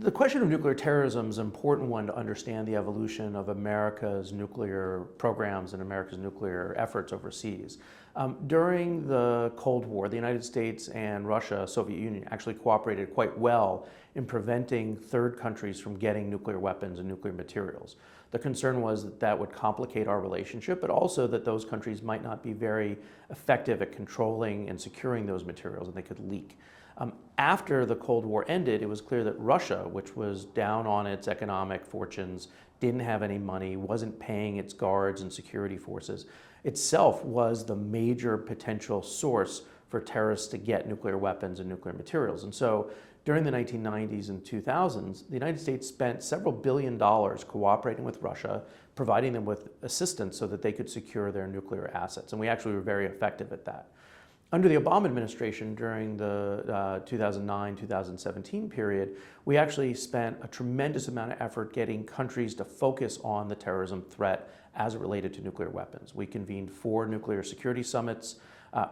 The question of nuclear terrorism is an important one to understand the evolution of America's nuclear programs and America's nuclear efforts overseas. During the Cold War, the United States and Russia, Soviet Union, actually cooperated quite well in preventing third countries from getting nuclear weapons and nuclear materials. The concern was that that would complicate our relationship, but also that those countries might not be very effective at controlling and securing those materials, and they could leak. After the Cold War ended, it was clear that Russia, which was down on its economic fortunes, didn't have any money, wasn't paying its guards and security forces, itself was the major potential source for terrorists to get nuclear weapons and nuclear materials. And so during the 1990s and 2000s, the United States spent several $billions cooperating with Russia, providing them with assistance so that they could secure their nuclear assets. And we actually were very effective at that. Under the Obama administration, during the 2009-2017 period, we actually spent a tremendous amount of effort getting countries to focus on the terrorism threat as it related to nuclear weapons. We convened 4 nuclear security summits.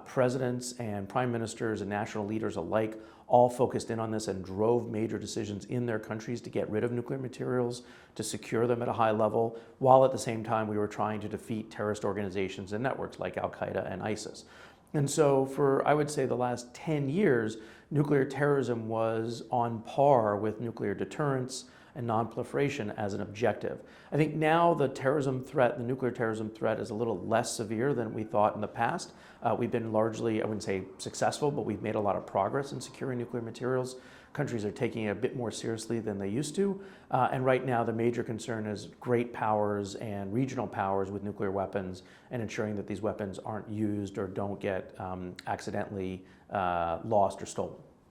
Presidents and prime ministers and national leaders alike all focused in on this and drove major decisions in their countries to get rid of nuclear materials, to secure them at a high level, while at the same time we were trying to defeat terrorist organizations and networks like Al-Qaeda and ISIS. And so for, I would say, the last 10 years, nuclear terrorism was on par with nuclear deterrence and non-proliferation as an objective. I think now the terrorism threat, the nuclear terrorism threat, is a little less severe than we thought in the past. We've been largely, I wouldn't say successful, but we've made a lot of progress in securing nuclear materials. Countries are taking it a bit more seriously than they used to. And right now the major concern is great powers and regional powers with nuclear weapons and ensuring that these weapons aren't used or don't get accidentally lost or stolen.